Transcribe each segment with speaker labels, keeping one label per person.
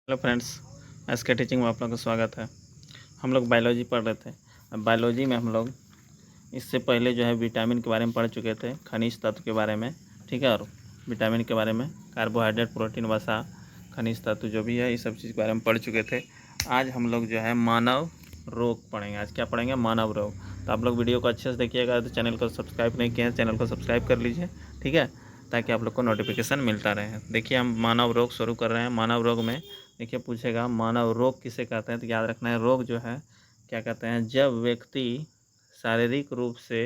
Speaker 1: Hello friends, S के teaching में आप लोगों का स्वागत है। हम लोग बायोलॉजी पढ़ रहे थे। अब बायोलॉजी में हम लोग इससे पहले जो है विटामिन के बारे में पढ़ चुके थे, खनिज तत्व के बारे में, ठीक है। और विटामिन के बारे में, कार्बोहाइड्रेट, प्रोटीन, वसा, खनिज तत्व जो भी है, इस सब चीज़ के बारे में पढ़ चुके थे। आज हम लोग जो है मानव रोग पढ़ेंगे। आज क्या पढ़ेंगे? मानव रोग। तो आप लोग वीडियो को अच्छे से देखिएगा। तो चैनल को सब्सक्राइब नहीं किए हैं, चैनल को सब्सक्राइब कर लीजिए, ठीक है, ताकि आप लोग को नोटिफिकेशन मिलता रहे। देखिए, हम मानव रोग शुरू कर रहे हैं। मानव रोग में देखिए पूछेगा मानव रोग किसे कहते हैं। तो याद रखना है, रोग जो है क्या कहते हैं, जब व्यक्ति शारीरिक रूप से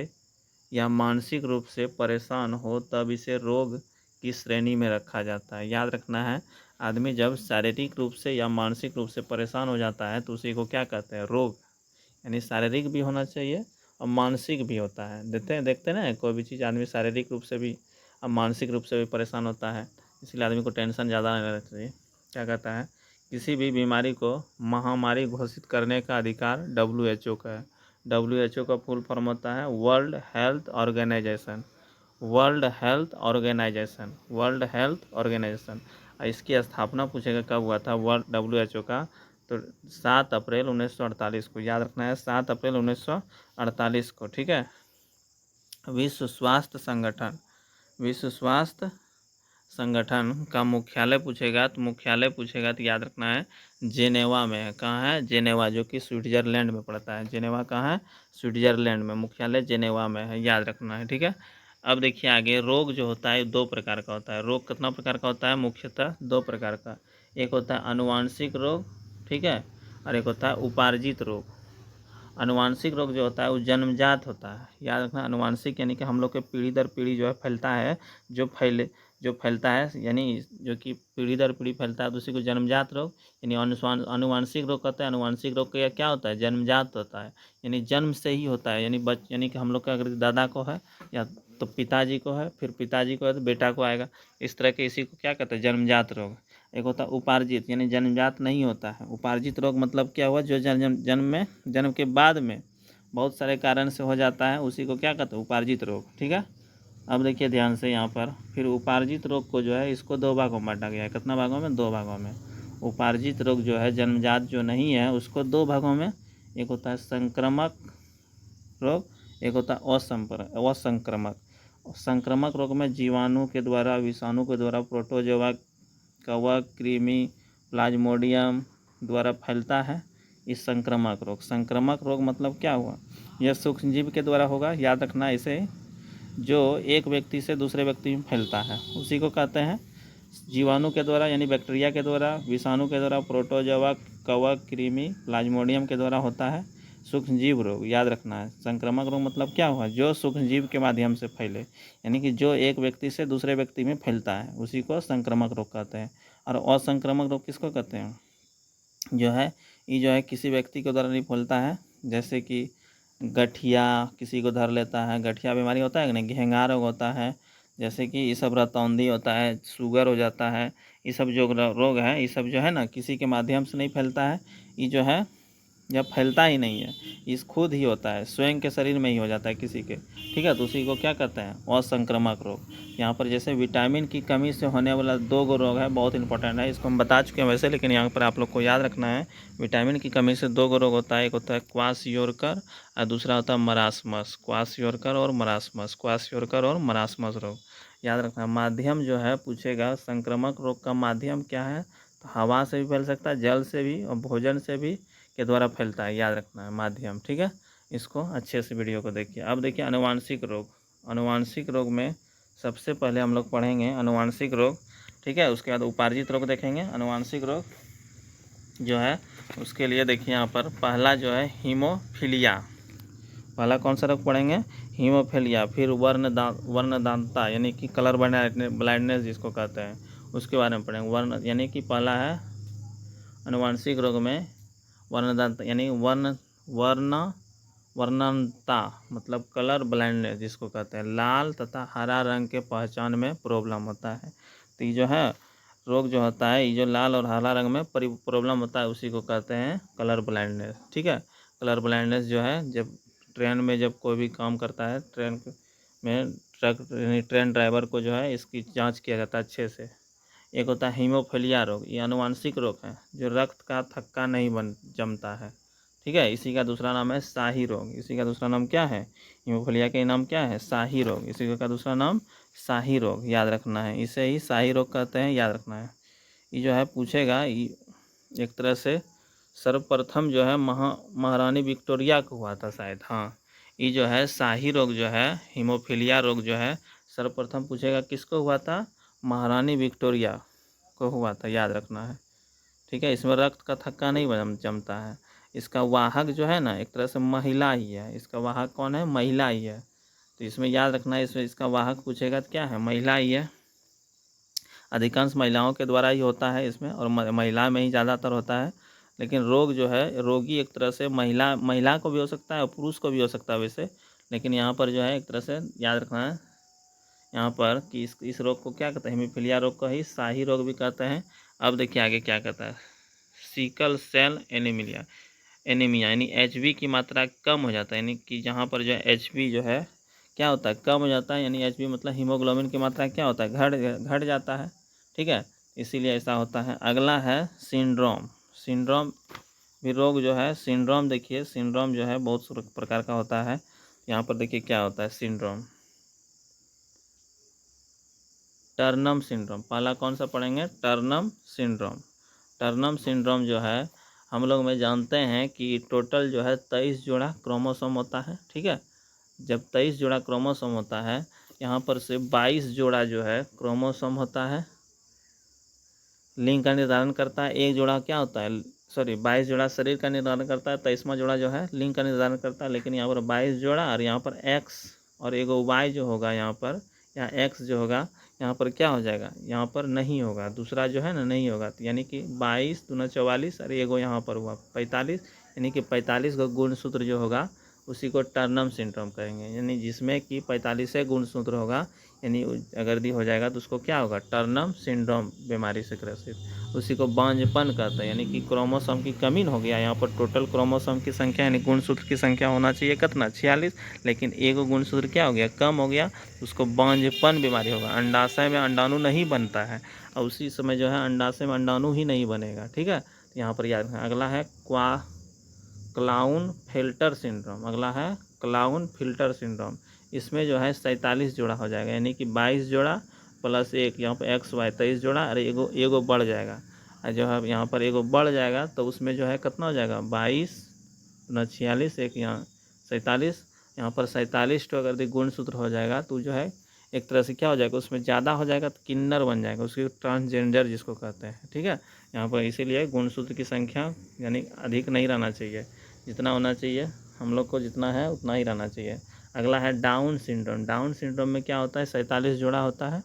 Speaker 1: या मानसिक रूप से परेशान हो तब इसे रोग की श्रेणी में रखा जाता है। याद रखना है, आदमी जब शारीरिक रूप से या मानसिक रूप से परेशान हो जाता है तो उसी को क्या कहते हैं? रोग। यानी शारीरिक भी होना चाहिए और मानसिक भी होता है। देखते हैं ना, कोई भी चीज़ आदमी शारीरिक रूप से भी और मानसिक रूप से भी परेशान होता है, इसलिए आदमी को टेंशन ज़्यादा नहीं लेना चाहिए। क्या कहता है, किसी भी बीमारी को महामारी घोषित करने का अधिकार WHO का है। WHO का फुल फॉर्म होता है world health organisation. World health organisation, world health organisation. इसकी स्थापना पूछेगा कब हुआ था वर्ल्ड WHO का, तो 7 अप्रैल 1948 को। याद रखना है, 7 अप्रैल 1948 को, ठीक है। विश्व स्वास्थ्य संगठन, विश्व स्वास्थ्य संगठन का मुख्यालय पूछेगा तो याद रखना है जेनेवा में है। कहाँ है? जेनेवा, जो कि स्विट्जरलैंड में पड़ता है। जेनेवा कहाँ है? स्विट्जरलैंड में। मुख्यालय जेनेवा में है, याद रखना है, ठीक है। अब देखिए आगे, रोग जो होता है 2 प्रकार का होता है। रोग कितना प्रकार का होता है? मुख्यतः 2 प्रकार का। एक होता है अनुवांशिक रोग, ठीक है, और एक होता है उपार्जित रोग। अनुवांशिक रोग जो होता है वो जन्मजात होता है। याद रखना, अनुवांशिक यानी कि हम लोग के पीढ़ी दर पीढ़ी जो है फैलता है, जो फैलता है, यानी जो कि पीढ़ी दर पीढ़ी फैलता है, तो उसी को जन्मजात रोग यानी अनुवांशिक रोग कहते हैं। अनुवांशिक रोग का क्या होता है? जन्मजात होता है, यानी जन्म से ही होता है। यानी कि हम लोग का अगर दादा को है या तो पिताजी को है, फिर पिताजी को है तो बेटा को आएगा, इस तरह के। इसी को क्या कहते हैं? जन्मजात रोग। एक होता है उपार्जित, यानी जन्मजात नहीं होता है। उपार्जित रोग मतलब क्या हुआ? जो जन्म के बाद में बहुत सारे कारण से हो जाता है, उसी को क्या कहते हैं? उपार्जित रोग, ठीक है। अब देखिए ध्यान से यहाँ पर, फिर उपार्जित रोग को जो है इसको 2 भागों में बांटा गया है। कितना भागों में? 2 भागों में। उपार्जित रोग जो है जन्मजात जो नहीं है उसको 2 भागों में, एक होता है संक्रामक रोग, एक होता है असंक्रामक। संक्रामक रोग में जीवाणु के द्वारा, विषाणु के द्वारा, प्रोटोजोआ, कवक, कृमि, प्लाज्मोडियम द्वारा फैलता है इस संक्रामक रोग। संक्रामक रोग मतलब क्या हुआ? यह सूक्ष्मजीव के द्वारा होगा। याद रखना इसे, जो एक व्यक्ति से दूसरे व्यक्ति में फैलता है उसी को कहते हैं जीवाणु के द्वारा, यानी बैक्टीरिया के द्वारा, विषाणु के द्वारा, प्रोटोजोआ, कवक, कृमि, प्लाज्मोडियम के द्वारा होता है सूक्ष्मजीव रोग। याद रखना है, संक्रामक रोग मतलब क्या हुआ? जो सूक्ष्मजीव के माध्यम से फैले, यानी कि जो एक व्यक्ति से दूसरे व्यक्ति में फैलता है, उसी को संक्रामक रोग कहते हैं। और असंक्रामक रोग किसको कहते हैं? जो है ये जो है किसी व्यक्ति के द्वारा नहीं फैलता है, जैसे कि गठिया किसी को धर लेता है, गठिया बीमारी होता है कि नहीं, घेंघा रोग होता है, जैसे कि ये सब रतौंधी होता है, शुगर हो जाता है, ये सब जो रोग है, ये सब जो है ना किसी के माध्यम से नहीं फैलता है। ये जो है जब फैलता ही नहीं है, इस खुद ही होता है, स्वयं के शरीर में ही हो जाता है किसी के, ठीक है। तो उसी को क्या कहते हैं? असंक्रामक रोग। यहाँ पर जैसे विटामिन की कमी से होने वाला 2 गो रोग है, बहुत इंपॉर्टेंट है, इसको हम बता चुके हैं वैसे, लेकिन यहाँ पर आप लोग को याद रखना है। विटामिन की कमी से 2 गो रोग होता है, एक होता है क्वाशियोरकर और दूसरा होता है मरासमस। क्वाशियोरकर और मरासमस, क्वाशियोरकर और मरासमस रोग। याद रखना, माध्यम जो है पूछेगा संक्रामक रोग का माध्यम क्या है, तो हवा से भी फैल सकता है, जल से भी और भोजन से भी के द्वारा फैलता है। याद रखना है माध्यम, ठीक है। इसको अच्छे से वीडियो को देखिए। अब देखिए अनुवांशिक रोग। अनुवांशिक रोग में सबसे पहले हम लोग पढ़ेंगे अनुवांशिक रोग, ठीक है। उसके बाद उपार्जित रोग देखेंगे। अनुवांशिक रोग जो है उसके लिए देखिए यहाँ पर पहला जो है हीमोफीलिया। पहला कौन सा रोग पढ़ेंगे? हीमोफीलिया। फिर वर्णदानता यानी कि कलर ब्लाइंडनेस जिसको कहते हैं, उसके बारे में पढ़ेंगे। वर्ण यानी कि पहला है अनुवांशिक रोग में वर्णदानता, यानी वर्णनता मतलब कलर ब्लाइंडनेस जिसको कहते हैं, लाल तथा हरा रंग के पहचान में प्रॉब्लम होता है। तो ये जो है रोग जो होता है, ये जो लाल और हरा रंग में प्रॉब्लम होता है, उसी को कहते हैं कलर ब्लाइंडनेस, ठीक है। कलर ब्लाइंडनेस जो है, जब ट्रेन में जब कोई भी काम करता है, ट्रेन में ट्रक ट्रेन ड्राइवर को जो है इसकी जांच किया जाता है अच्छे से, एक होता है हीमोफीलिया रोग, ये आनुवांशिक रोग है जो रक्त का थक्का नहीं जमता है, ठीक है। इसी का दूसरा नाम है शाही रोग। इसी का दूसरा नाम क्या है? हीमोफीलिया के नाम क्या है? शाही रोग। इसी का दूसरा नाम शाही रोग, याद रखना है। इसे ही शाही रोग कहते हैं, याद रखना है। ये जो है पूछेगा, एक तरह से सर्वप्रथम जो है महारानी विक्टोरिया को हुआ था शायद। हाँ, ये जो है शाही रोग जो है, हीमोफीलिया रोग जो है, सर्वप्रथम पूछेगा किसको हुआ था? महारानी विक्टोरिया को हुआ था, याद रखना है, ठीक है। इसमें रक्त का थक्का नहीं जमता है। इसका वाहक जो है ना, एक तरह से महिला ही है। इसका वाहक कौन है? महिला ही है। तो इसमें याद रखना है, इसमें इसका वाहक पूछेगा तो क्या है? महिला ही है। अधिकांश महिलाओं के द्वारा ही होता है इसमें, और महिला में ही ज़्यादातर होता है। लेकिन रोग जो है, रोगी एक तरह से महिला को भी हो सकता है और पुरुष को भी हो सकता है वैसे। लेकिन यहाँ पर जो है एक तरह से याद रखना है यहाँ पर कि इस रोग को क्या कहते हैं? हीमोफीलिया रोग को ही शाही रोग भी कहते हैं। अब देखिए आगे क्या कहता है। सिकल सेल एनीमिया यानी HB की मात्रा कम हो जाता है, यानी कि जहाँ पर जो है HB जो है क्या होता है? कम हो जाता है। यानी HB मतलब हीमोग्लोबिन की मात्रा क्या होता है? घट जाता है, ठीक है। इसीलिए ऐसा होता है। अगला है सिंड्रोम। सिंड्रोम भी रोग जो है, सिंड्रोम देखिए, सिंड्रोम जो है बहुत प्रकार का होता है। यहाँ पर देखिए क्या होता है सिंड्रोम। टर्नम सिंड्रोम, पहला कौन सा पढ़ेंगे? टर्नम सिंड्रोम। टर्नम सिंड्रोम जो है हम लोग में जानते हैं कि टोटल जो है 23 जोड़ा क्रोमोसोम होता है, ठीक है। जब 23 जोड़ा क्रोमोसोम होता है, यहाँ पर से 22 जोड़ा जो है क्रोमोसोम होता है, लिंग का निर्धारण करता है। एक जोड़ा क्या होता है? 22 जोड़ा शरीर का निर्धारण करता है, 23वां जोड़ा जो है लिंग का निर्धारण करता है। लेकिन यहाँ पर 22 जोड़ा और यहाँ पर एक्स और एगो वाई जो होगा यहाँ पर, या एक्स जो होगा यहाँ पर क्या हो जाएगा? यहाँ पर नहीं होगा, दूसरा जो है ना नहीं होगा। तो यानी कि 22 दूना 44 और एगो यहाँ पर हुआ 45, यानी कि 45 का गुणसूत्र जो होगा उसी को टर्नम सिंड्रोम कहेंगे। यानी जिसमें कि 45 गुणसूत्र होगा, यानी अगर दी हो जाएगा तो उसको क्या होगा? टर्नम सिंड्रोम बीमारी से ग्रसित। उसी को बांझपन कहते हैं, यानी कि क्रोमोसोम की कमी हो गया। यहाँ पर टोटल क्रोमोसोम की संख्या यानी गुणसूत्र की संख्या होना चाहिए कितना? 46, लेकिन एगो गुणसूत्र क्या हो गया? कम हो गया, उसको बांझपन बीमारी होगा। अंडाशय में अंडाणु नहीं बनता है, और उसी समय जो है अंडाशय में अंडाणु ही नहीं बनेगा, ठीक है। यहाँ पर याद रखना। अगला है क्लाउन फिल्टर सिंड्रोम। अगला है क्लाउन फिल्टर सिंड्रोम। इसमें जो है 47 जोड़ा हो जाएगा, यानी कि 22 जोड़ा प्लस एक, यहाँ पर XY 23 जोड़ा, अरे एगो बढ़ जाएगा। और जो है यहाँ पर एगो बढ़ जाएगा तो उसमें जो है कितना हो जाएगा? 22 ना 46, एक यहाँ 47, यहाँ पर 47 तो अगर गुणसूत्र हो जाएगा तो जो है एक तरह से क्या हो जाएगा? उसमें ज़्यादा हो जाएगा तो किन्नर बन जाएगा, उसकी ट्रांसजेंडर जिसको कहते हैं, ठीक है। यहाँ पर इसीलिए गुणसूत्र की संख्या यानी अधिक नहीं रहना चाहिए, जितना होना चाहिए हम लोग को जितना है उतना ही रहना चाहिए। अगला है डाउन सिंड्रोम। डाउन सिंड्रोम में क्या होता है? 47 जोड़ा होता है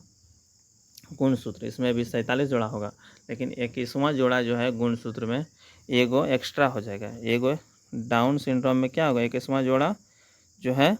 Speaker 1: गुणसूत्र, इसमें भी 47 जोड़ा होगा, लेकिन 21वां जोड़ा जो है गुणसूत्र में एगो एक्स्ट्रा हो जाएगा। एगो डाउन सिंड्रोम में क्या होगा? 21वां जोड़ा जो है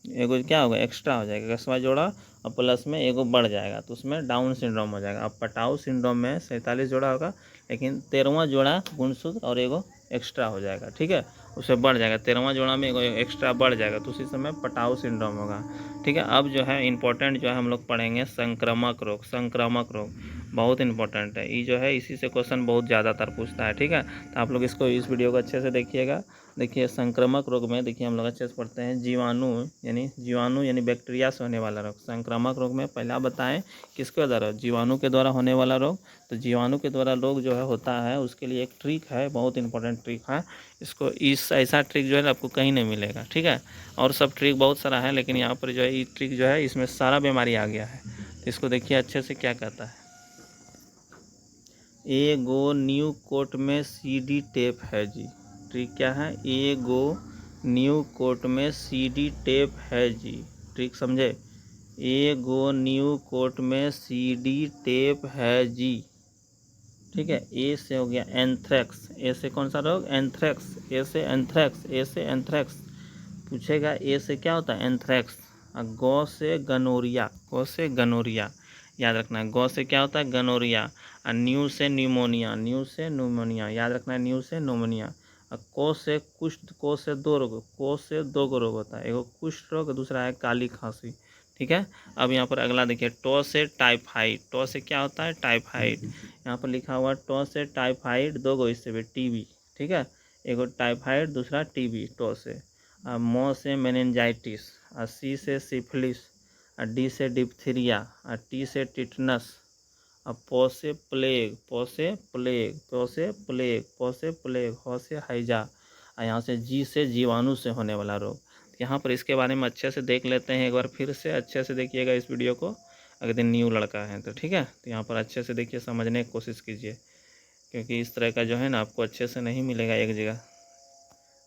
Speaker 1: एगो क्या होगा? एक्स्ट्रा हो जाएगा। 21वां जोड़ा और प्लस में एगो बढ़ जाएगा तो उसमें डाउन सिंड्रोम हो जाएगा। अब पटाऊ सिंड्रोम में 47 जोड़ा होगा, लेकिन 13वां जोड़ा गुणसूत्र और एगो एक्स्ट्रा हो जाएगा, ठीक है। उससे बढ़ जाएगा, 13वां जोड़ा में एगो एक्स्ट्रा बढ़ जाएगा तो उसी समय पटाऊ सिंड्रोम होगा, ठीक है। अब जो है इम्पोर्टेंट जो है हम लोग पढ़ेंगे संक्रामक रोग। संक्रामक रोग बहुत इंपॉर्टेंट है, ये जो है इसी से क्वेश्चन बहुत ज़्यादातर पूछता है, ठीक है। तो आप लोग इसको इस वीडियो को अच्छे से देखिएगा। देखिए संक्रामक रोग में देखिए हम लोग अच्छे से पढ़ते हैं जीवाणु यानी बैक्टीरिया से होने वाला रोग। संक्रामक रोग में पहला बताएं किसके द्वारा? जीवाणु के द्वारा होने वाला रोग। तो जीवाणु के द्वारा रोग जो है होता है उसके लिए एक ट्रिक है, बहुत इंपॉर्टेंट ट्रिक है। इसको ऐसा ट्रिक जो है आपको कहीं नहीं मिलेगा, ठीक है। और सब ट्रिक बहुत सारा है, लेकिन यहाँ पर जो है ये ट्रिक जो है इसमें सारा बीमारी आ गया है। तो इसको देखिए अच्छे से क्या कहता है। एगो न्यू कोट में CD टेप है जी। ट्रिक क्या है? एगो न्यू कोट में CD टेप है जी। ट्रिक समझे? एगो न्यू कोट में CD टेप है जी, ठीक है। ए से हो गया एंथ्रेक्स। ए से कौन सा रोग? एंथ्रेक्स। ए से एंथ्रेक्स, ए से एंथ्रेक्स पूछेगा। ए से क्या होता है? एंथ्रेक्स। और गौ से गनोरिया, गौ से गनोरिया याद रखना है। गौ से क्या होता है? गनोरिया। और न्यू से न्यूमोनिया, न्यू से न्यूमोनिया याद रखना है, न्यू से न्यूमोनिया। और को से कुष्ठ, को से दो रोग, को से दो रोग होता है, एगो कुष्ठ रोग दूसरा है काली खांसी, ठीक है। अब यहाँ पर अगला देखिए, टो से टाइफाइड। टो से क्या होता है? टाइफाइड। यहाँ पर लिखा हुआ टो से टाइफाइड, दो गो इससे भी टीबी, ठीक है। एगो टाइफाइड, दूसरा टीबी, टो से। मो से मेनिंजाइटिस, सी से सिफिलिस, डी से डिप्थीरिया, टी से टिटनस, पो से प्लेग, पो से प्लेग, पो से प्लेग, पो से प्लेग, हो से हैजा, यहाँ से जी से जीवाणु से होने वाला रोग। यहाँ पर इसके बारे में अच्छे से देख लेते हैं एक बार फिर से, अच्छे से देखिएगा इस वीडियो को, अगर दिन न्यू लड़का है तो, ठीक है। तो यहाँ पर अच्छे से देखिए, समझने की कोशिश कीजिए, क्योंकि इस तरह का जो है ना आपको अच्छे से नहीं मिलेगा एक जगह।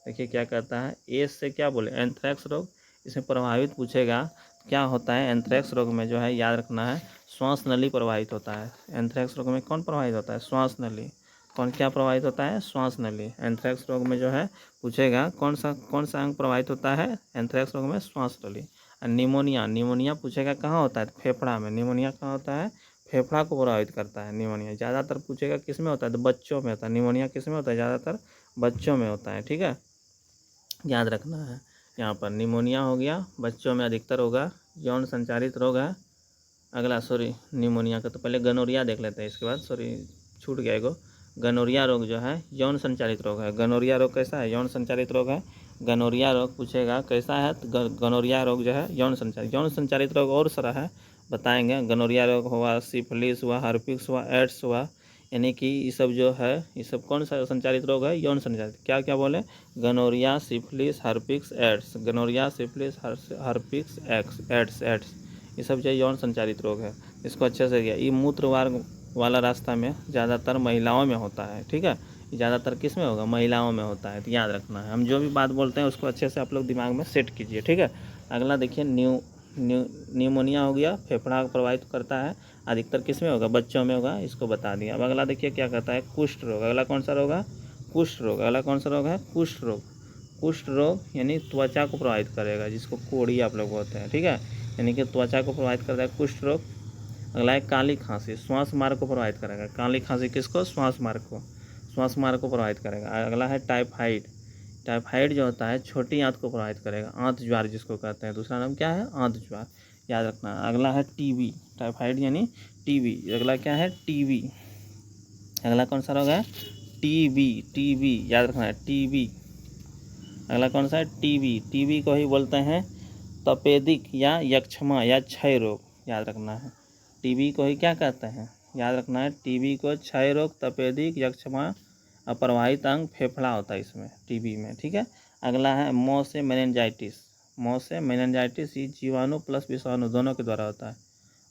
Speaker 1: देखिए क्या कहता है, ए से क्या बोले, एंथ्रेक्स रोग। इसमें प्रभावित पूछेगा क्या होता है। एंथ्रेक्स रोग में जो है याद रखना है, श्वास नली प्रभावित होता है। एंथ्रेक्स रोग में कौन प्रभावित होता है? श्वास नली। कौन क्या प्रभावित होता है? श्वास नली। एंथ्रेक्स रोग में जो है पूछेगा कौन सा अंग प्रभावित होता है एंथ्रेक्स रोग में? श्वास नली। और निमोनिया, निमोनिया पूछेगा कहाँ होता है? फेफड़ा में। निमोनिया कहाँ होता है? फेफड़ा को प्रभावित करता है निमोनिया। ज़्यादातर पूछेगा किस में होता है? तो बच्चों में होता है। निमोनिया किस में होता है? ज़्यादातर बच्चों में होता है, ठीक है, याद रखना है। यहाँ पर निमोनिया हो गया, बच्चों में अधिकतर होगा। यौन संचारित रोग है अगला, निमोनिया का तो पहले गनोरिया देख लेते हैं, इसके बाद छूट गया एगो। गनोरिया रोग जो है यौन संचारित रोग है। गनोरिया रोग कैसा है? यौन संचारित रोग है। गनोरिया रोग पूछेगा कैसा है? तो गनोरिया रोग जो है यौन संचारित रोग और सारा है, बताएंगे। गनोरिया रोग हुआ, सिफिलिस हुआ, हर्पिक्स हुआ, एड्स हुआ, यानी कि ये सब जो है ये सब कौन सा संचारित रोग है? यौन संचारित। क्या क्या बोले? Gonorrhoea, syphilis, herpes, AIDS. Gonorrhoea, syphilis, herpes, AIDS ये सब जो यौन संचारित रोग है। इसको अच्छे से किया। ये मूत्रवार वाला रास्ता में ज़्यादातर महिलाओं में होता है, ठीक है। ज़्यादातर किस में होगा? महिलाओं में होता है, तो याद रखना है। हम जो भी बात बोलते हैं उसको अच्छे से आप लोग दिमाग में सेट कीजिए, ठीक है। अगला देखिए, न्यूमोनिया हो गया, फेफड़ा को प्रभावित करता है, अधिकतर किस में होगा? बच्चों में होगा, इसको बता दिया। अब अगला देखिए क्या कहता है, कुष्ठ रोग। अगला कौन सा रोग है? कुष्ठ रोग। अगला कौन सा रोग है? कुष्ठ रोग। कुष्ठ रोग यानी त्वचा को प्रभावित करेगा, जिसको कोढ़ी आप लोग बोलते हैं, ठीक है, यानी कि त्वचा को प्रभावित करता है कुष्ठ रोग। अगला है काली खांसी, श्वास मार्ग को प्रभावित करेगा। काली खांसी किसको? श्वास मार्ग को प्रभावित करेगा। अगला है टाइफाइड। टाइफाइड जो होता है छोटी आंत को प्रभावित करेगा, आंत ज्वार जिसको कहते हैं, दूसरा नाम क्या है? आंत ज्वार, याद रखना। अगला है टीबी। टाइफाइड यानी टीबी। अगला क्या है? टीबी। अगला कौन सा रोग है? टीबी, याद रखना है, टीबी। अगला कौन सा है? टीबी। टीबी को ही बोलते हैं तपेदिक या यक्षमा या क्षय रोग, याद रखना है। टीबी को ही क्या कहते हैं? याद रखना है, टीबी को क्षय रोग, तपेदिक, यक्षमा, अप्रवाहित अंग फेफड़ा होता है इसमें, टीबी में, ठीक है। अगला है मौ से मेनिंजाइटिस। मौ से मेनिंजाइटिस ये जीवाणु प्लस विषाणु दोनों के द्वारा होता है।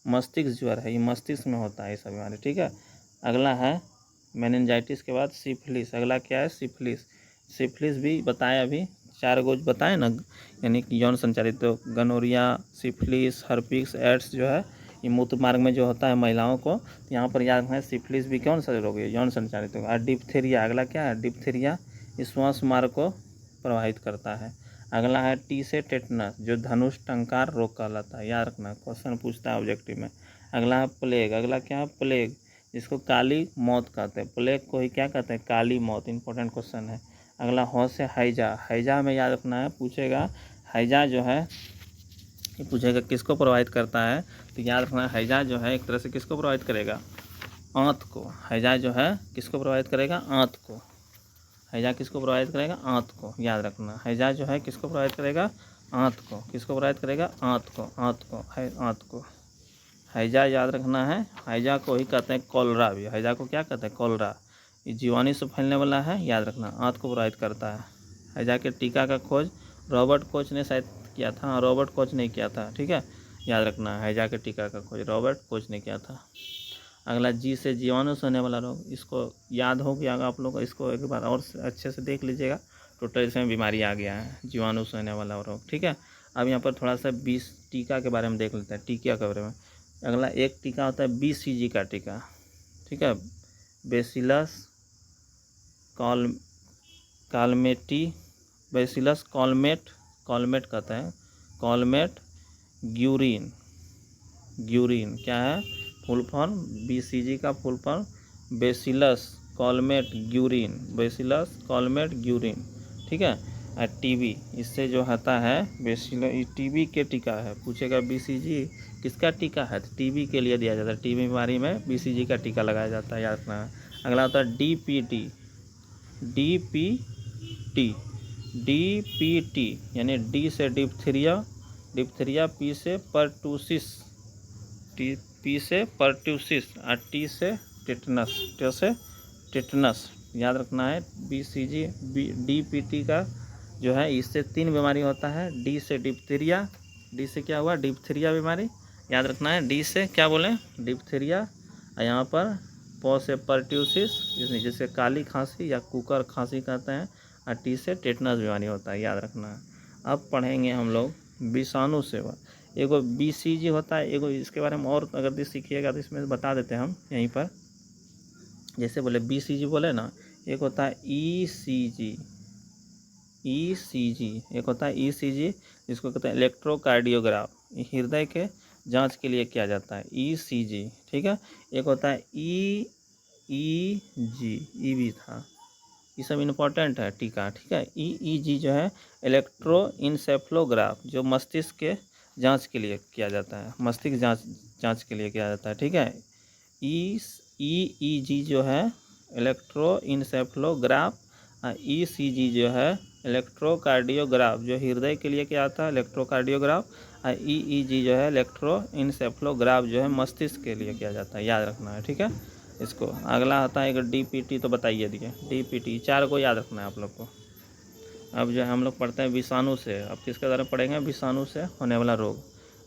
Speaker 1: मस्तिष्क ज्वर है, ये मस्तिष्क में होता है ये सब बीमारी, ठीक है। अगला है मेनिंजाइटिस के बाद सिफिलिस। अगला क्या है? सिफिलिस। सिफिलिस भी बताया अभी, 4 गो बताए ना, यानी कि यौन संचारित। तो गनोरिया, सिफिलिस, हर्पिक्स, एड्स जो है ये मूत्र मार्ग में जो होता है महिलाओं को, तो यहाँ पर याद रखना है सिफिलिस भी कौन सा रोग है? यौन संचारित होगा। और डिप्थीरिया, अगला क्या है? डिप्थीरिया इस श्वास मार्ग को प्रभावित करता है। अगला है टी से टेटनस, जो धनुष टंकार रोग कहलाता है, याद रखना, क्वेश्चन पूछता है ऑब्जेक्टिव में। अगला है प्लेग। अगला क्या है? प्लेग, जिसको काली मौत कहते हैं। प्लेग को ही क्या कहते हैं? काली मौत, इंपॉर्टेंट क्वेश्चन है। अगला हो से हैजा। हैजा में याद रखना है, पूछेगा हैजा जो है ये पूछेगा किसको प्रभावित करता है, तो याद रखना हैजा जो है एक तरह से किसको प्रभावित करेगा? आंत को। हैजा जो है किसको प्रभावित करेगा? आंत को। हैजा किसको प्रभावित करेगा? आंत को, याद रखना। हैजा जो है किसको प्रभावित करेगा? आंत को। किसको प्रभावित करेगा? आंत को, आंत को। हैजा याद रखना है। हैजा को ही कहते हैं कॉलरा भी। हैजा को क्या कहते हैं? कॉलरा। ये जीवाणु से फैलने वाला है, याद रखना, आंत को प्रभावित करता है। हैजा के टीका का खोज रॉबर्ट कोच ने शायद किया था, रॉबर्ट कोच ने किया था, ठीक है, याद रखना। हैजा के टीका का खोज रॉबर्ट कोच ने किया था। अगला जी से जीवाणु से होने वाला रोग, इसको याद हो गया आप लोग, इसको एक बार और अच्छे से देख लीजिएगा। टोटल इसमें बीमारी आ गया है, जीवाणु से होने वाला रोग, ठीक है। अब यहाँ पर थोड़ा सा 20 टीका के बारे में देख लेते हैं, टीका के बारे में। अगला एक टीका होता है BCG का टीका, ठीक है, बेसिलस कॉलमेटी, बेसिलस कॉलमेट कहते हैं, कॉलमेट ग्यूरिन। क्या है फुल फॉर्म? BCG का full form bacillus Calmette Guerin, bacillus Calmette Guerin, ठीक है। टीबी, इससे जो होता है बेसिकली टीबी के टीका है। पूछेगा बीसीजी किसका टीका है, तो टीबी के लिए दिया जाता है। टीबी बीमारी में बीसीजी का टीका लगाया जाता है, याद रखना है। अगला होता है डीपीटी। डीपीटी डीपीटी यानी डी से डिप्थीरिया, डिप्थीरिया, पी से परटूसिस, पी से परट्यूसिस और टी से टिटनस, टी से टिटनस, याद रखना है। बीसीजी डीपीटी का जो है इससे 3 बीमारी होता है। डी से डिप्थीरिया, डी से क्या हुआ, डिप्थीरिया बीमारी, याद रखना है। डी से क्या बोलें, डिप्थीरिया, और यहाँ पर पो से परट्यूसिस जिसे काली खांसी या कुकर खांसी कहते हैं, और टी से टेटनस बीमारी होता है, याद रखना है। अब पढ़ेंगे हम लोग विषाणु सेवा। एगो बीसीजी होता है, एगो इसके बारे में और अगर सीखिएगा तो इसमें बता देते हैं हम यहीं पर। जैसे बोले बीसीजी बोले ना, एक होता है ईसीजी, ईसीजी, एक होता है ईसीजी जिसको कहते हैं इलेक्ट्रोकार्डियोग्राफ, हृदय के जांच के लिए किया जाता है, ईसीजी, ठीक है। एक होता है ईईजी, ई भी था, ये सब इम्पोर्टेंट है टीका, ठीक है। ईईजी जो है इलेक्ट्रोइंसेफ्लोग्राफ, जो मस्तिष्क के जांच के लिए किया जाता है, मस्तिष्क जांच के लिए किया जाता है, ठीक है। ईईजी जो है इलेक्ट्रोइंसेफ्लोग्राफ, ईसीजी जो है इलेक्ट्रोकार्डियोग्राफ, जो हृदय के लिए किया जाता है, इलेक्ट्रोकार्डियोग्राफ, और ईईजी जो है इलेक्ट्रोइंसेफ्लोग्राफ, जो है मस्तिष्क के लिए किया जाता है, याद रखना है, ठीक है इसको। अगला आता है एक डीपीटी, तो बताइए दिए डीपीटी, 4 को याद रखना है आप लोग को। अब जो है हम लोग पढ़ते हैं विषाणु से। अब किसके द्वारा पढ़ेंगे, विषाणु से होने वाला रोग।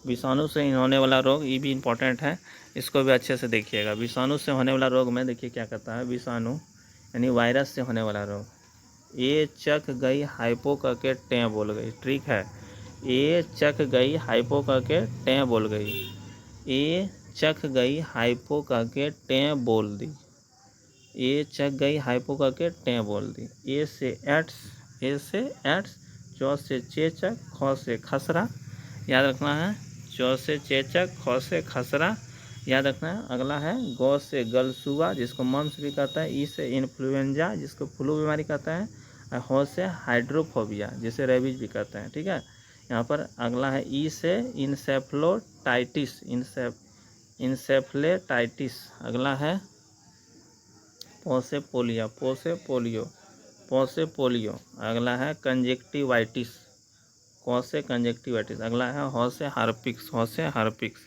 Speaker 1: विषाणु से होने वाला रोग, ये भी इम्पोर्टेंट है, इसको भी अच्छे से देखिएगा। विषाणु से होने वाला रोग में देखिए क्या कहता है, विषाणु यानी वायरस से होने वाला रोग। ये चख गई हाइपो करके टें बोल गई, ठीक है। ये चख गई हाइपो करके टें बोल गई, ये चख गई हाइपो करके टें बोल दी, ये चख गई हाइपो करके टें बोल दी। ए से एड्स, ए से एड्स, चौ से चेचक, ख से खसरा, याद रखना है। चौ से चेचक, ख से खसरा, याद रखना है। अगला है गौ से गलसुआ, जिसको मम्स भी कहता है। ई से इन्फ्लुएंजा, जिसको फ्लू बीमारी कहता है। और हो से हाइड्रोफोबिया, जिसे रेबीज भी कहते हैं, ठीक है। यहाँ पर अगला है ई से इंसेफ्लोटाइटिस, इंसेफ्लेटाइटिस। अगला है पो से पोलियो, पो से पोलियो, पो से पोलियो। अगला है कंजेक्टिवाइटिस, को से कंजेक्टिवाइटिस। अगला है हो से हार्पिक्स, हो से हार्पिक्स,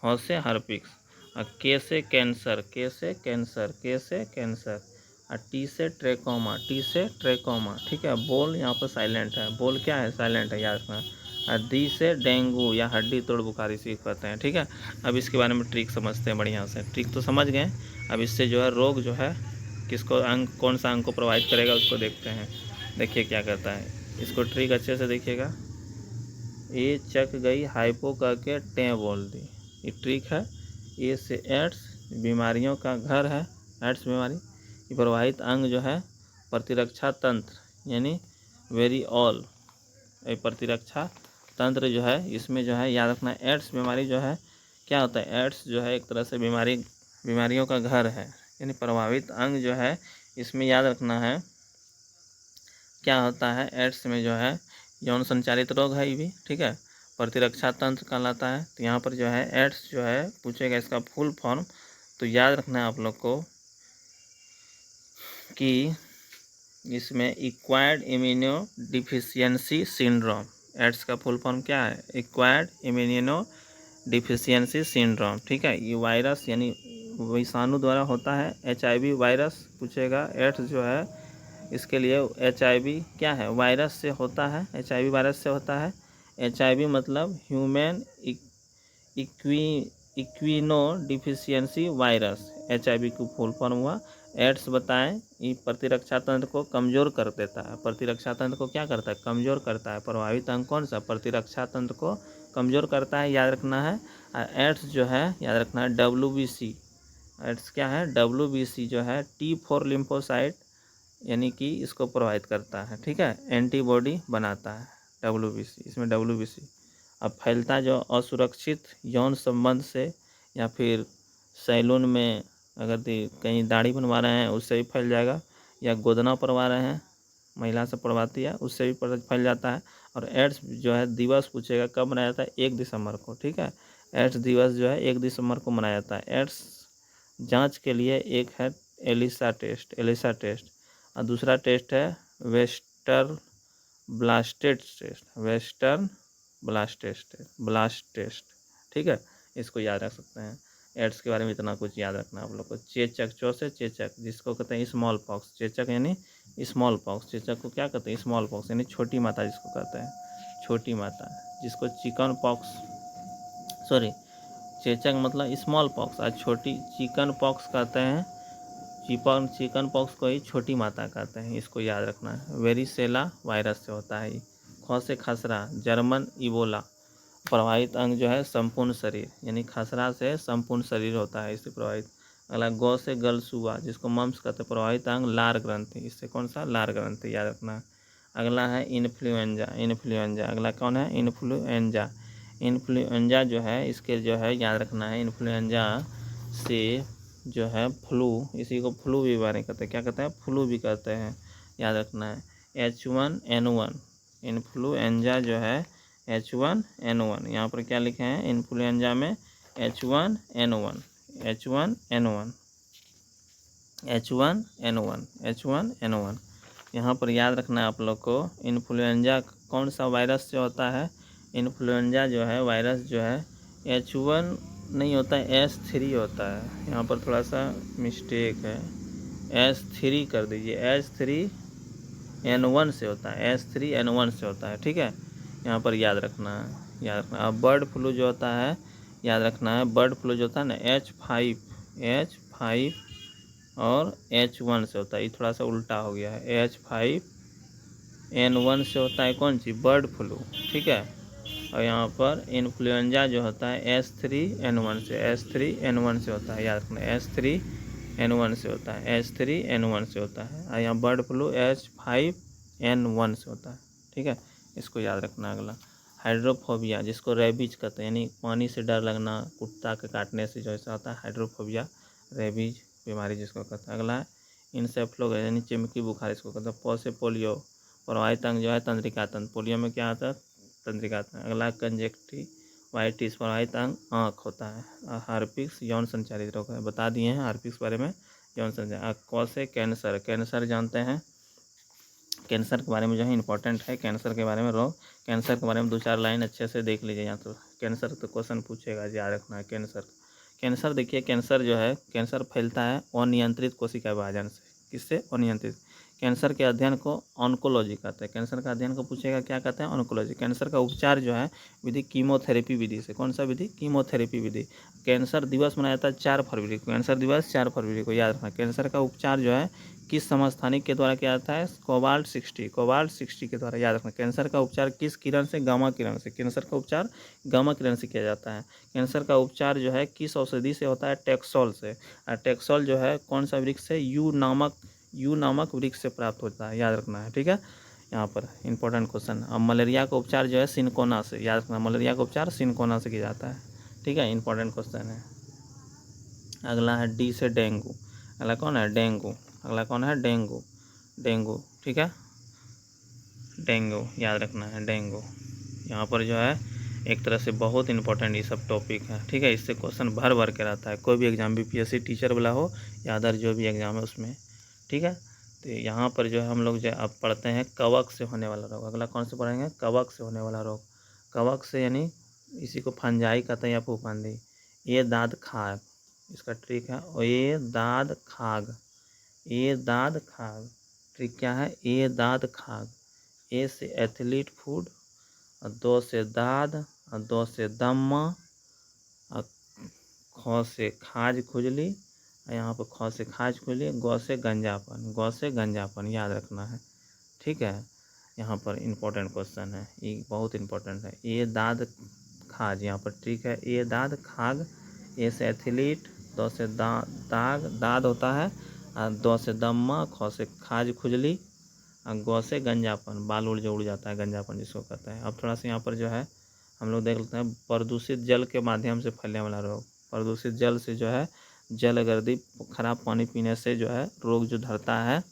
Speaker 1: हो से हार्पिक्स। और के से कैंसर, के से कैंसर, के से कैंसर। और टी से ट्रेकोमा, टी से ट्रेकोमा, ठीक है। बोल यहाँ पर साइलेंट है, बोल क्या है, साइलेंट है, याद रखना। और डी से डेंगू या हड्डी तोड़ बुखार इसी कहते हैं, ठीक है। अब इसके बारे में ट्रिक समझते हैं बढ़िया से। ट्रिक तो समझ गए, अब इससे जो है रोग जो है किसको अंग, कौन सा अंग को प्रभावित करेगा उसको देखते हैं। देखिए क्या करता है, इसको ट्रिक अच्छे से देखिएगा। ये चक गई हाइपो करके टें बोल दी, ये ट्रिक है। ए से एड्स, बीमारियों का घर है, एड्स बीमारी। ये प्रवाहित अंग जो है प्रतिरक्षा तंत्र, यानी वेरी ऑल, ये प्रतिरक्षा तंत्र जो है इसमें जो है याद रखना। एड्स बीमारी जो है क्या होता है, एड्स जो है एक तरह से बीमारियों का घर है, यानी प्रभावित अंग जो है इसमें याद रखना है क्या होता है। एड्स में जो है यौन संचालित रोग है ये भी, ठीक है। प्रतिरक्षा तंत्र कहलाता है। तो यहाँ पर जो है एड्स जो है पूछेगा इसका फुल फॉर्म, तो याद रखना है आप लोग को कि इसमें acquired immunodeficiency syndrome, AIDS का फुल फॉर्म क्या है, एक्वायर्ड इम्यूनो डिफिशियंसी सिंड्रोम, ठीक है। ये वायरस यानी विषाणु द्वारा होता है। HIV वायरस पूछेगा, एड्स जो है इसके लिए HIV क्या है, वायरस से होता है, HIV वायरस से होता है। HIV मतलब ह्यूमन इक्विनो डिफिशियंसी वायरस, HIV की फुल फॉर्म हुआ। एड्स बताएं, ये प्रतिरक्षा तंत्र को कमज़ोर कर देता है। प्रतिरक्षा तंत्र को क्या करता है, कमज़ोर करता है। प्रभावित अंग कौन सा, प्रतिरक्षा तंत्र को कमज़ोर करता है, याद रखना है। एड्स जो है याद रखना है WBC, एड्स क्या है, WBC जो है T4 लिम्फोसाइट, यानी कि इसको प्रभावित करता है, ठीक है। एंटीबॉडी बनाता है WBC, इसमें WBC। अब फैलता जो असुरक्षित यौन संबंध से, या फिर सैलून में अगर कहीं दाढ़ी बनवा रहे हैं उससे भी फैल जाएगा, या गोदना परवा रहे हैं महिला से प्रभावित है उससे भी फैल जाता है। और एड्स जो है दिवस पूछेगा कब मनाया जाता है, 1 दिसंबर को, ठीक है। एड्स दिवस जो है 1 दिसंबर को मनाया जाता है। एड्स जांच के लिए एक है एलिसा टेस्ट और दूसरा टेस्ट है वेस्टर्न ब्लास्ट टेस्ट, ठीक है। इसको याद रख सकते हैं। एड्स के बारे में इतना कुछ याद रखना आप लोग को। चेचक, से चेचक जिसको कहते हैं स्मॉल पॉक्स, चेचक यानी स्मॉल पॉक्स, चेचक को क्या कहते हैं, स्मॉल पॉक्स यानी छोटी माता जिसको कहते हैं, छोटी माता। जिसको चिकन पॉक्स, सॉरी चेचक मतलब स्मॉल पॉक्स और छोटी चिकन पॉक्स कहते हैं, चिकन पॉक्स को ही छोटी माता कहते हैं। इसको याद रखना है। वेरिसेला वायरस से होता है। ख से खसरा, जर्मन इबोला। प्रभावित अंग जो है संपूर्ण शरीर, यानी खसरा से संपूर्ण शरीर होता है इससे प्रभावित। अगला गौ से गलसुआ जिसको मम्स कहते हैं। प्रभावित अंग लार ग्रंथि, इससे कौन सा, लार ग्रंथि याद रखना है। अगला है इन्फ्लुएंजा। अगला कौन है, इन्फ्लुएंजा जो है इसके जो है याद रखना है। इन्फ्लुएंजा से जो है फ्लू, इसी को फ्लू भी बीमारी कहते हैं, क्या कहते हैं, फ्लू भी कहते हैं, याद रखना है। H1N1 इन्फ्लुएंजा जो है H1N1, यहाँ पर क्या लिखे हैं इन्फ्लुएंजा में H1N1 यहाँ पर याद रखना है आप लोग को। इन्फ्लुएंजा कौन सा वायरस से होता है, इन्फ्लुएंजा जो है वायरस जो है H1 नहीं होता है, H3 होता है। यहाँ पर थोड़ा सा मिस्टेक है, H3 कर दीजिए, H3N1 से होता है, H3N1 से होता है, ठीक है। यहाँ पर याद रखना है। अब बर्ड फ्लू जो होता है याद रखना है। बर्ड फ्लू जो होता है ना H5 और H1 से होता है। ये थोड़ा सा उल्टा हो गया है। H5N1 से होता है कौन सी, बर्ड फ्लू, ठीक है। और यहाँ पर इन्फ्लुएंजा जो होता है H3N1 से होता है, याद रखना H3N1 से होता है, H3N1 से होता है। और यहाँ बर्ड फ्लू H5N1 से होता है, ठीक है। इसको याद रखना। अगला हाइड्रोफोबिया जिसको रेबीज कहते हैं, यानी पानी से डर लगना, कुत्ता के काटने से जो ऐसा होता है हाइड्रोफोबिया, रेबीज बीमारी जिसको कहते हैं। अगला है इंसेफ्लोगा यानी चिमकी बुखार इसको कहते हैं। से पोलियो, प्रभावित अंग जो है तंत्रिका तंत्र, पोलियो में क्या आता है, तंत्रिका तंत्र। अगला कंजक्टिवाइटिस, प्रभावित अंग आँख होता है। हार्पिक्स यौन संचारित रोग है, बता दिए हैं हार्पिक्स बारे में, यौन संचार। क से कैंसर जानते हैं, कैंसर के बारे में जो है इंपॉर्टेंट है। कैंसर के बारे में रोग, कैंसर के बारे में 2-4 लाइन अच्छे से देख लीजिए। यहाँ तो कैंसर तो क्वेश्चन पूछेगा, याद रखना है। कैंसर देखिए, कैंसर जो है कैंसर फैलता है अनियंत्रित कोशिका विभाजन से। किससे, अनियंत्रित। कैंसर के अध्ययन को ऑन्कोलॉजी कहते हैं। कैंसर का अध्ययन को पूछेगा क्या कहते हैं, ऑन्कोलॉजी। कैंसर का उपचार जो है विधि कीमोथेरेपी विधि से, कौन सा विधि, कीमोथेरेपी विधि। कैंसर दिवस मनाया जाता है 4 फरवरी को, कैंसर दिवस 4 फरवरी को, याद रखना। कैंसर का उपचार जो है किस समस्थानिक के द्वारा किया जाता है, कोबाल्ट 60 के द्वारा, याद रखना। कैंसर का उपचार किस किरण से, गामा किरण से। कैंसर का उपचार गामा किरण से किया जाता है। कैंसर का उपचार जो है किस औषधि से होता है, टेक्सोल से। और टेक्सोल जो है कौन सा वृक्ष से, यू नामक वृक्ष से प्राप्त होता है, याद रखना है, ठीक है। यहाँ पर इंपॉर्टेंट क्वेश्चन। अब मलेरिया का उपचार जो है सिनकोना से, याद रखना। मलेरिया का उपचार सिनकोना से किया जाता है, ठीक है। इंपॉर्टेंट क्वेश्चन है। अगला है डी से डेंगू। अगला कौन है, डेंगू। डेंगू, ठीक है। डेंगू याद रखना है, डेंगू। यहाँ पर जो है एक तरह से बहुत इंपॉर्टेंट ये सब टॉपिक है, ठीक है। इससे क्वेश्चन भर के रहता है, कोई भी एग्जाम, BPSC टीचर वाला हो या अदर जो भी एग्जाम है उसमें, ठीक है। तो यहाँ पर जो है हम लोग जो अब पढ़ते हैं कवक से होने वाला रोग। अगला कौन से पढ़ेंगे, कवक से होने वाला रोग। कवक से यानी इसी को फंजाई कहते हैं या फूफांदी। ये दाद खाग, इसका ट्रिक है, और ये दाद खाग, ट्रिक क्या है, ये दाद खाग। ए से एथलीट फूड, और 2 से दाद, और 2 से दम्मा, और ख से खाज खुजली, और यहाँ पर ख से खाज खुजली, गौ से गंजापन, याद रखना है, ठीक है। यहाँ पर इंपॉर्टेंट क्वेश्चन है, ये बहुत इंपॉर्टेंट है। ये दाद खाज, यहाँ पर ट्रिक है, ये दाद खाग। ए से एथलीट, 2 से दाद होता है, और 2 से दम्मा, ख से खाज खुजली, और गौ से गंजापन, बाल उड़ जो उड़ जाता है, गंजापन जिसको कहते हैं। अब थोड़ा सा यहाँ पर जो है हम लोग देख लेते हैं प्रदूषित जल के माध्यम से फैलने वाला रोग। प्रदूषित जल से जो है, जलगर्दी, खराब पानी पीने से जो है रोग जो धरता है,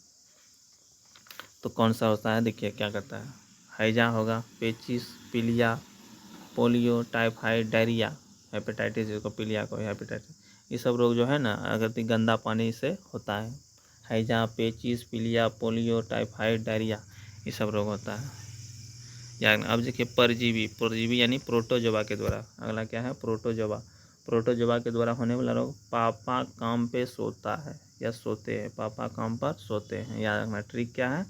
Speaker 1: तो कौन सा होता है, देखिए क्या करता है, हैजा होगा, पेचिस, पीलिया, पोलियो, टाइफाइड, डायरिया, हेपेटाइटिस, जिसको पीलिया को हेपेटाइटिस, ये सब रोग जो है ना अगर गंदा पानी से होता है। हैजा, पेचिस, पीलिया, पोलियो, टाइफाइड, डायरिया, ये सब रोग होता है। या अब देखिए परजीवी, परजीवी यानी प्रोटोजोआ के द्वारा। अगला क्या है, प्रोटोजोआ। प्रोटोजोआ के द्वारा होने वाला रोग, पापा काम पे सोता है या सोते हैं, पापा काम पर सोते हैं, याद रखना ट्रिक क्या है,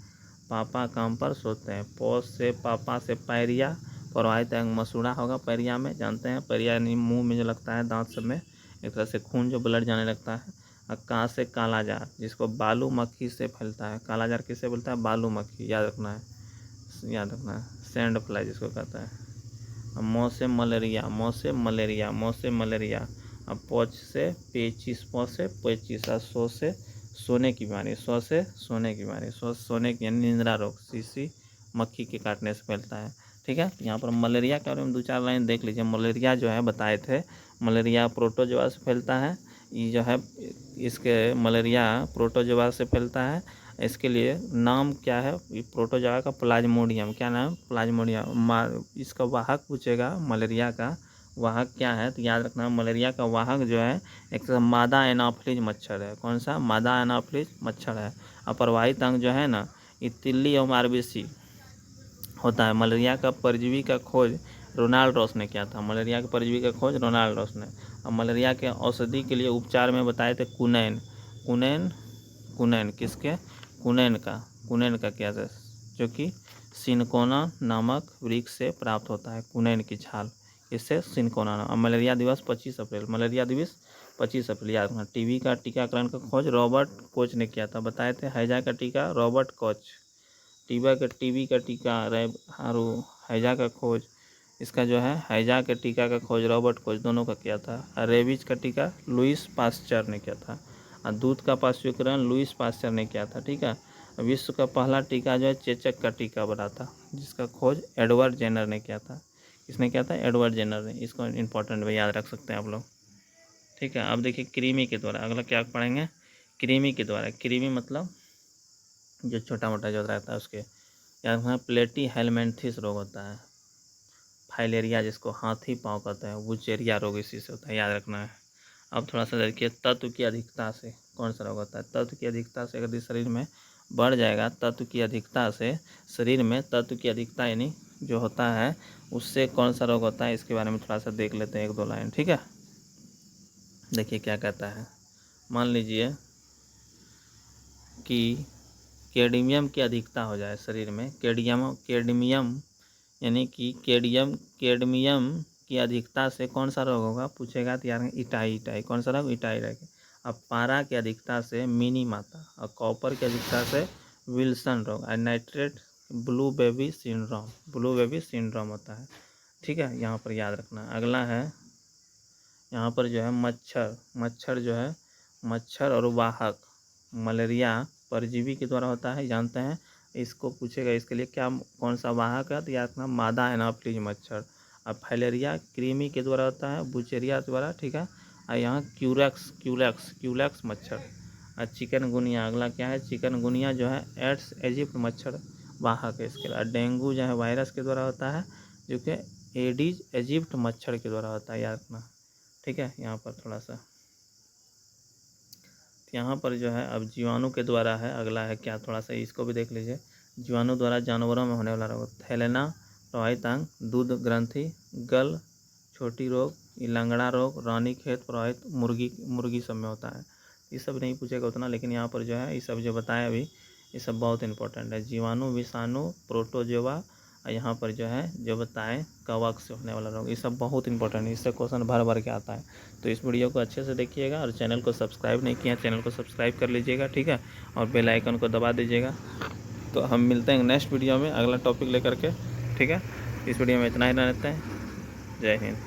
Speaker 1: पापा काम पर सोते हैं। पौष से पापा से पैरिया, प्रवाहित अंग मसूड़ा होगा पैरिया में, जानते हैं पैरिया यानी मुंह में जो लगता है दांत सब में एक तरह से खून जो ब्लड जाने लगता है। और का से कालाजार, जिसको बालू मक्खी से फैलता है, कालाजार किससे बोलता है, बालू मक्खी, याद रखना है, याद रखना है, सैंड फ्लाई जिसको कहता है। मौ से मलेरिया, मौ से मलेरिया, मौ से मलेरिया। अब पौच से पेचिस, पौ से पेचिस, और सो से सोने की बीमारी, सो से सोने की बीमारी, सो सोने की यानी निंद्रा रोग, सीसी मक्खी के काटने से फैलता है। ठीक है, यहाँ पर मलेरिया के बारे में 2-4 लाइन देख लीजिए। मलेरिया जो है बताए थे, मलेरिया प्रोटोजोआ से फैलता है, ये जो है इसके मलेरिया प्रोटोजोआ से फैलता है। इसके लिए नाम क्या है, प्रोटोजोआ का प्लाज्मोडियम, क्या नाम, प्लाज्मोडियम। इसका वाहक पूछेगा मलेरिया का वाहक क्या है, तो याद रखना मलेरिया का वाहक जो है एक मादा एनाफिलीज मच्छर है। कौन सा, मादा एनाफिलीज मच्छर है। और प्रवाहित अंग जो है ना ये तिल्ली एवं आरबीसी होता है। मलेरिया का परजीवी का खोज रोनाल्ड रॉस ने किया था, मलेरिया के परजीवी का खोज रोनाल्ड रॉस ने। और मलेरिया के औषधि के लिए उपचार में बताए थे कुनैन, कुनैन, कुनैन किसके, कुनैन का किया था, जो कि सिनकोना नामक वृक्ष से प्राप्त होता है, कुनैन की छाल, इससे सिनकोना नाम। और मलेरिया दिवस 25 अप्रैल, मलेरिया दिवस 25 अप्रैल, याद रखना। टीबी का टीकाकरण का खोज रॉबर्ट कोच ने किया था, बताए थे। हैजा का टीका रॉबर्ट कोच, टीबी का टीका हैजा का खोज, इसका जो है हैजा के टीका का खोज रॉबर्ट कोच दोनों का किया था। रेबीज का टीका लुइस पास्चर ने किया था। और दूध का पाश्चुकरण लुइस पास्चर ने किया था। ठीक है, विश्व का पहला टीका जो है चेचक का टीका बना था, जिसका खोज एडवर्ड जेनर ने किया था। किसने किया था, एडवर्ड जेनर ने। इसको इंपॉर्टेंट भी याद रख सकते हैं आप लोग। ठीक है, अब देखिए कृमि के द्वारा, अगला क्या पढ़ेंगे, कृमि के द्वारा। कृमि मतलब जो छोटा मोटा जो रहता है उसके, याद रखना प्लेटी हेलमेंथिस रोग होता है। फाइलेरिया जिसको हाथी पाँव कहते हैं, वुचेरिया रोग इसी से होता है, याद रखना है। अब थोड़ा सा देखिए, तत्व की अधिकता से कौन सा रोग होता है, तत्व की अधिकता से अगर शरीर में बढ़ जाएगा, तत्व की अधिकता से शरीर में तत्व की अधिकता यानी जो होता है उससे कौन सा रोग होता है, इसके बारे में थोड़ा सा देख लेते हैं 1-2 लाइन। ठीक है, देखिए क्या कहता है, मान लीजिए कि कैडमियम की अधिकता हो जाए शरीर में, कैडमियम यानी कि कैडमियम की अधिकता से कौन सा रोग होगा पूछेगा, तो यार इटाई, कौन सा रोग, इटाई रहेगा। अब पारा की अधिकता से मिनी माता, और कॉपर की अधिकता से विल्सन रोग, और नाइट्रेट ब्लू बेबी सिंड्रोम होता है। ठीक है, यहाँ पर याद रखना। अगला है यहाँ पर जो है मच्छर जो है, मच्छर और वाहक, मलेरिया परजीवी के द्वारा होता है, जानते हैं। इसको पूछेगा, इसके लिए क्या कौन सा वाहक है, तो याद रखना मादा एनाफिलीज मच्छर। और फाइलेरिया कृमि के द्वारा होता है, बुचेरिया द्वारा। ठीक है, और यहाँ क्यूलेक्स मच्छर। और चिकनगुनिया, अगला क्या है, चिकनगुनिया जो है एड्स इजिप्ट मच्छर वाहक है इसके। और डेंगू जो है वायरस के द्वारा होता है, जो कि एडीज इजिप्ट मच्छर के द्वारा होता है, याद रखना। ठीक है, यहाँ पर थोड़ा सा, यहाँ पर जो है अब जीवाणु के द्वारा है, अगला है क्या, थोड़ा सा इसको भी देख लीजिए। जीवाणु द्वारा जानवरों में होने वाला रोग, थैलेना प्रवाहित अंग, दूध ग्रंथि, गल छोटी रोग, लंगड़ा रोग, रानीखेत प्रवाहित मुर्गी सब में होता है। ये सब नहीं पूछेगा उतना, लेकिन यहाँ पर जो है ये सब जो बताया अभी, ये सब बहुत इंपॉर्टेंट है। जीवाणु, विषाणु, प्रोटोजोआ, और यहाँ पर जो है जो बताएं कवक से होने वाला रोग, ये सब बहुत इंपॉर्टेंट है, इससे क्वेश्चन भर के आता है। तो इस वीडियो को अच्छे से देखिएगा, और चैनल को सब्सक्राइब नहीं किया, चैनल को सब्सक्राइब कर लीजिएगा। ठीक है, और बेल आइकन को दबा दीजिएगा। तो हम मिलते हैं नेक्स्ट वीडियो में अगला टॉपिक लेकर के। ठीक है, इस वीडियो में इतना ही रहते हैं। जय हिंद।